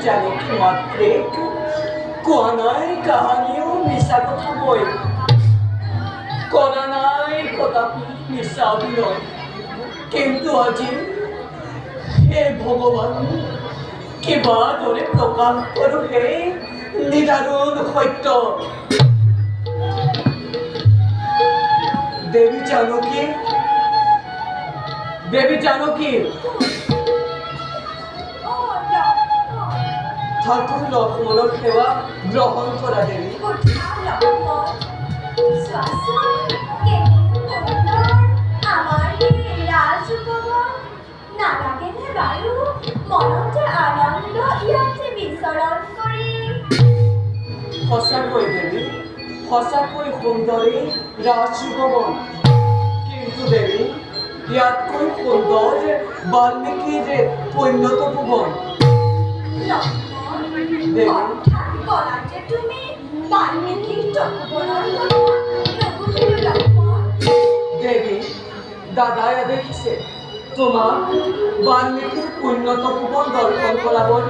জানকী মাত্ৰে কোৱা নাই কাহানিও মিছা কথা বৈ কৰা নাই কদাপি মিছা অভিনয় কিন্তু আজি হে ভগৱান কিবা দৰে প্ৰকাশ কৰো হে নিদাৰুণ সত্য দেৱী জানকী ঠাকুৰ লক্ষ্মণেৰ সেবা গ্ৰহণ কৰা দেবী সঁচাকৈ দেৱী সঁচাকৈ সুন্দৰী ৰাজভৱন কিন্তু দেৱী ইয়াতকৈ সুন্দৰ বাল্মীকিৰ পৈণ্যত ভুৱন দেবী দাদাই দেখিছে তোমাক বাল্মীকিৰ পৈণ্যত ভুৱন দৰ্শন কৰাবৰ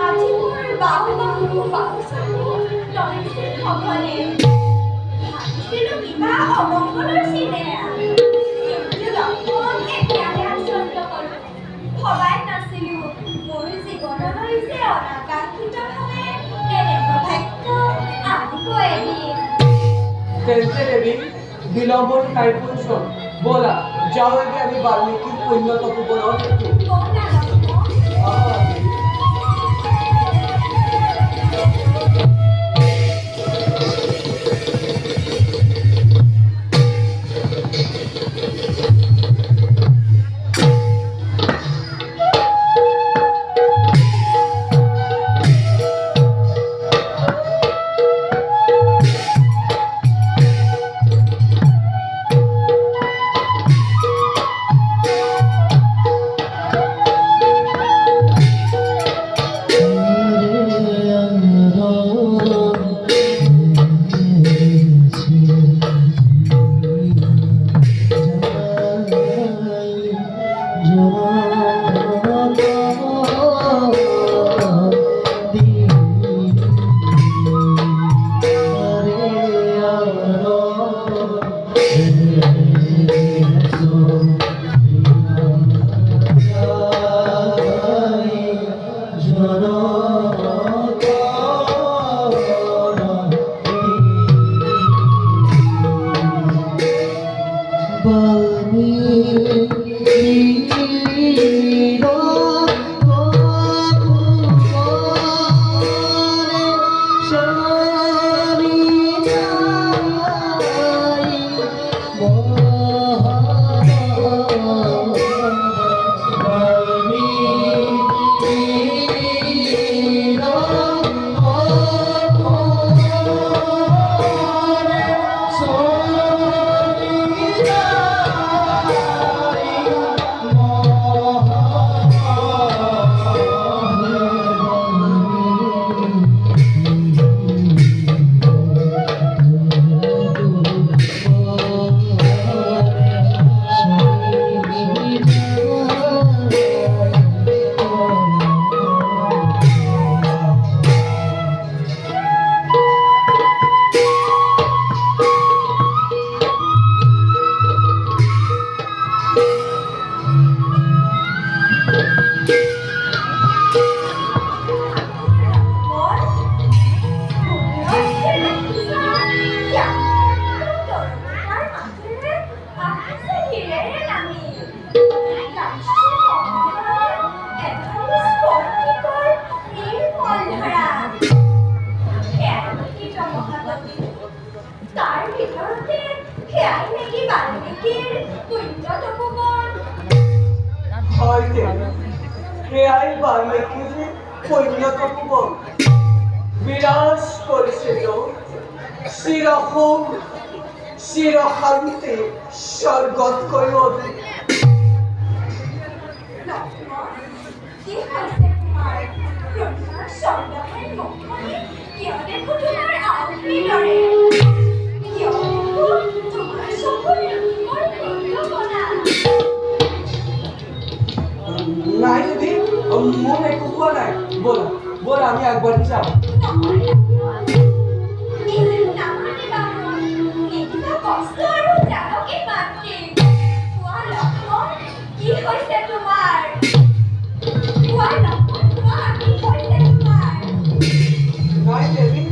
আজি মোৰ বাহু সকলে ভাবিছিলো কিবা অমংগলৰ চিনে কিন্তু লক্ষ্মণ এতিয়াহে আচৰিত হলো ভবাই নাছিলো মোৰ জীৱনলৈ যে অনাকাংক্ষিতভাৱে এনে সৌভাগ্য আহিব এদিন তেন্তে দেৱী বিলম্বৰ নাই শুনছোন ব'লা যাওঁ এনে আমি বাল্মীকিৰ পৈণ্যত ভুৱনত সেয়াই নেকি বাল্মীকিৰ পুণ্য তপোবন? হয় দেৱী, সেয়াই বাল্মীকিৰ পুণ্য তপোবন। বিৰাজ কৰিছে য'ত চিৰসুখ চিৰশান্তি স্বৰ্গতকৈ অধিক। লক্ষ্মণ, কি হৈছে তোমাৰ? ৰুদ্ৰৰ চন্দ্ৰহেন মুখখনি কিয় দেখো তোমাৰ আউতিৰ দৰে? কিয় দেখো তোমাৰ চকুৰ ৰুক্মৰ প্ৰত্যপনা? নাই দেৱী, মোৰ একো কোৱা নাই। ব'লা ব'লা আমি আগবাঢ়ি যাওঁ। নহয় লক্ষ্মণ, এই যে নামানিবা মোক। নিদিবা কষ্ট আৰু জানকী মাতৃ। কোৱা লক্ষ্মণ, কি হৈছে তোমাৰ? কোৱা লক্ষ্মণ, কোৱা কি হৈছে তোমাৰ? নাই দেৱী,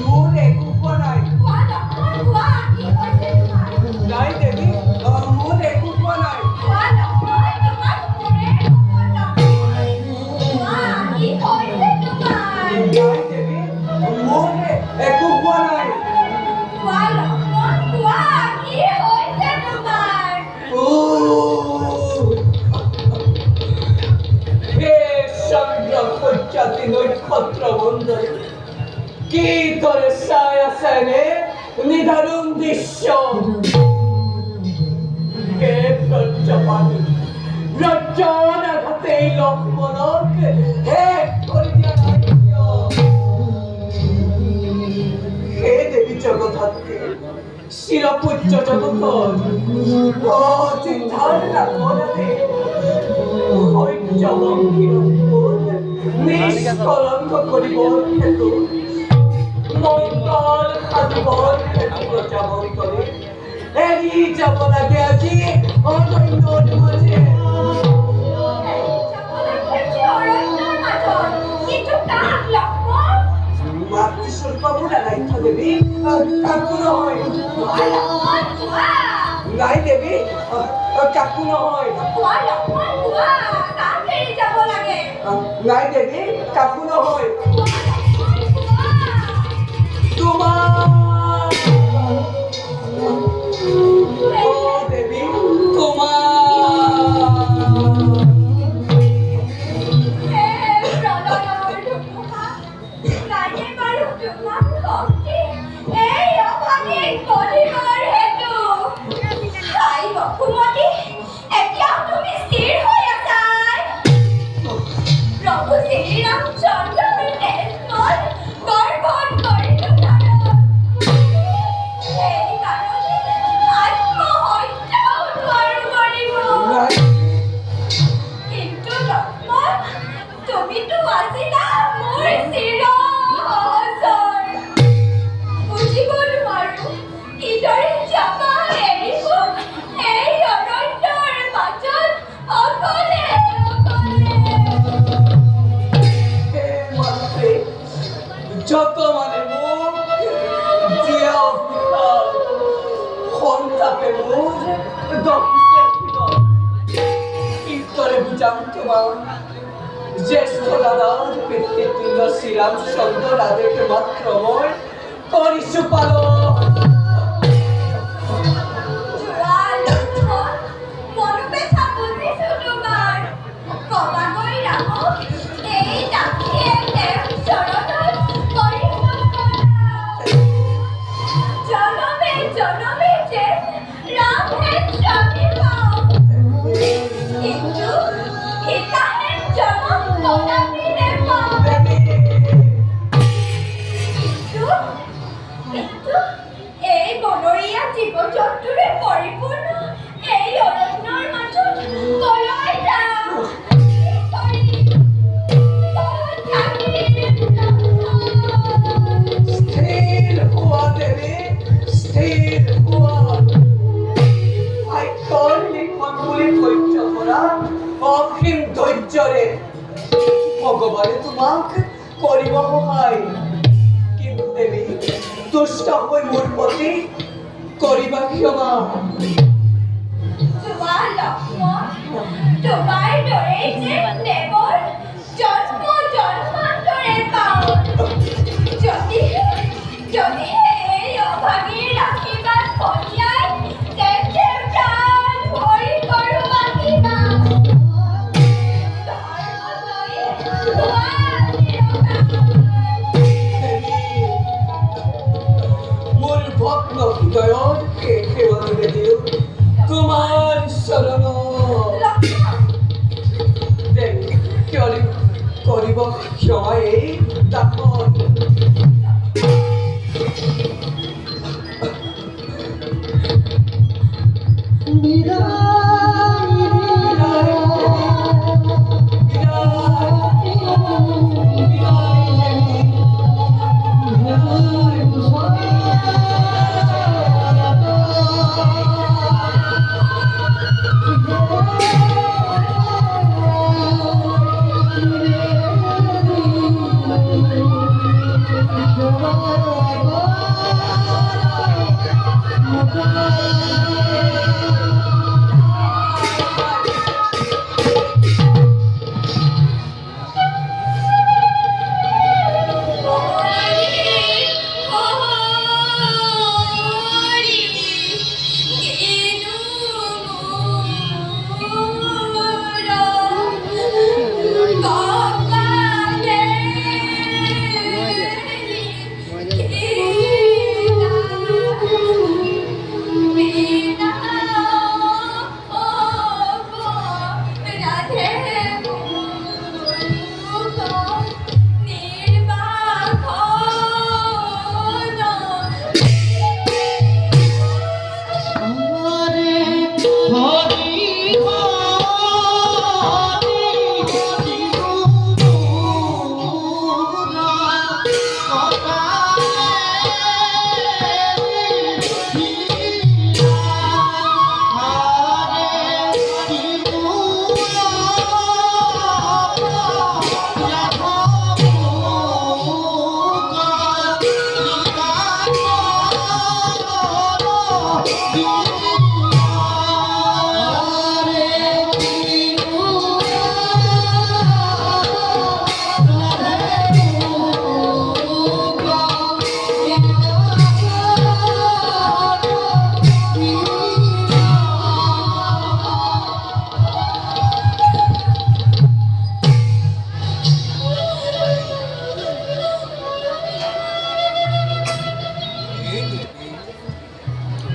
মোৰ একো কোৱা নাই। কোৱা লক্ষ্মণ, কোৱা কি হৈছে তোমাৰ? নাই দেৱী, মোৰ একো কোৱা নাই। কোৱা লক্ষ্মণ, তোমাক মোৰে সপোন। কোৱা কি হৈছে তোমাৰ? নাই দেৱী, মোৰ একো কোৱা নাই। কোৱা লক্ষ্মণ, কোৱা কি হৈছে তোমাৰ? হে চন্দ্ৰ সূৰ্যাতি নক্ষত্ৰ মণ্ডলী, কি করে চাই আছেনে নিদারুণ দৃশ্য। হে প্রজ্ঞাপানি, রজ্জন আঘাতে এই লক্ষ্মণক হে করে দিয়া নাই কিয়? হে দেবী জগধাত্রী, শিরপূজ্য জগতর চিন্তার রাখতে নিষ্কলঙ্ক করিবর হেতু মঙ্গল সাধিবর হেতু প্রজাবন্তরে এড়ি যাব লাগে আজি অরণ্যর মাঝে। মাতৃস্বরূপা রাইখা দেবী কাকু নহয়। নাই দেবী, কাকু নহয়। নাই দেবী, কাকু নহয়। তোমার ও দেবী, যত মানে মুখ দিয়া অভিশাপ সন্তাপে মুখ দক্ষিণে কি করে বুঝাম তোমার জ্যেষ্ঠ দাদার পিতৃতুল্য শ্রীরামচন্দ্র রাধেকে মাত্র মই করিছু পালন। জীৱ-জন্তুৰে পৰিপূৰ্ণ এই অৰণ্যৰ মাজত কলৈ যাম? স্থিৰ হুয়া দেবী, স্থিৰ হুয়া। আইকন লিখন বুলি ধৈৰ্য কৰা অসীম ধৈৰ্যৰে ভগৱানে তোমাক কৰিব সহায়। কিন্তু দেৱী, দুষ্ট হৈ মোৰ প্ৰতি কৰিবা ক্ষমা। তোমাৰ লক্ষ্মণ, তোমাৰ দৰেই যে দেৱৰ জন্ম জন্মান্তৰে পাওঁ। যদিহে এই অভাগীৰ আশীৰ্বাদ কন্যা হৃদয়কে সেৱা নিবেদিও তোমাৰ চৰণ দেৱী কৰিব ক্ষমা এই দাসন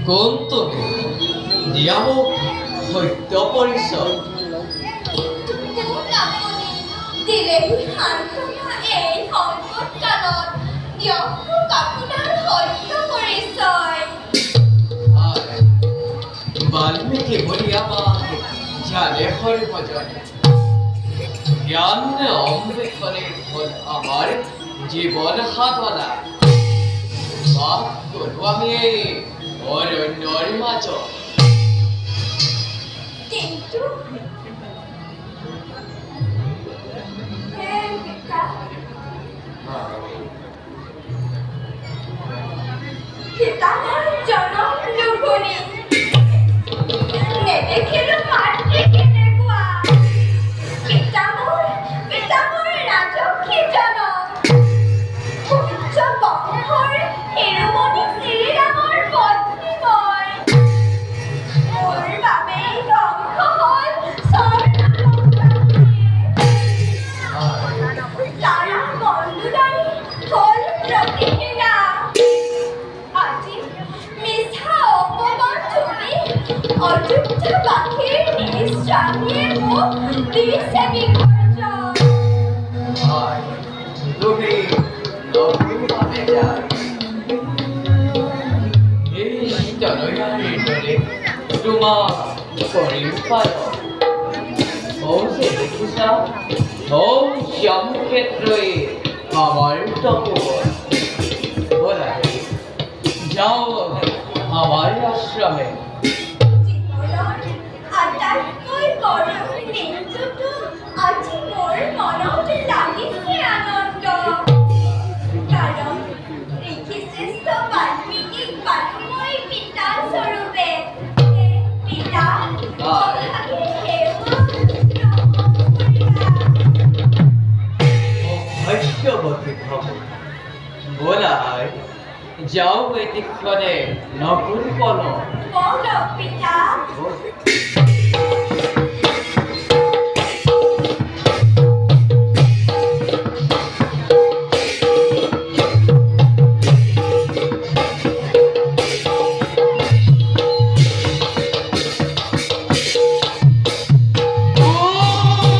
কোনটোকে দিয়াব সত্য পৰিচয় দিলেহি সান্তনা এই সংকট কালত দিয়ক আপোনাৰ সত্য পৰিচয় বাল্মীকি বলিয়াবা জানে সৰ্বজন জ্ঞান অন্বেষণে হ'ল আমাৰ জীৱন সাধনা বাস কৰোঁ আমি এই অৰণ্যৰ মাজত কিন্তু হে পিতা পিতাৰ জনম লুভনি নেদেখিলো মাতৃ কেনেকুৱা পিতা মোৰ ৰাজসী জনম উচ্চ বংশৰ শিৰোমণি শ্ৰীৰামৰ পত্নী মই মোৰ বাবেই ধ্বংস হ'ল তাৰা মণ্ডুদাৰী হ'ল প্ৰতিক্ৰিয়া আজি মিছা অপমান চুলি অযোধ্যাবাসীৰ নিজ স্বামীয়ে মোক দিছে বিসৰ্জন তুমি নতুনভাৱে যায় এই তনয়াৰীৰ দৰে তোমাক কৰিম পালন যে দেখিছা শ্যামক্ষেত্ৰই আমাৰ তপোবন বলা যাও আমাৰ আশ্ৰমে জীৱনৰ আটাইতকৈ গৰম দিনটোতো আজি মোৰ মনত লাগিছে আনন্দ কাৰণ ঋষিশ্ৰেষ্ঠ বাল্মীকিক পালো মই পিতা স্বৰূপে হে পিতা অভাগী সেৱা ভাগ্যবতী ভব বলাই যাও এদিক্ষণে নকুল বন বল পিতা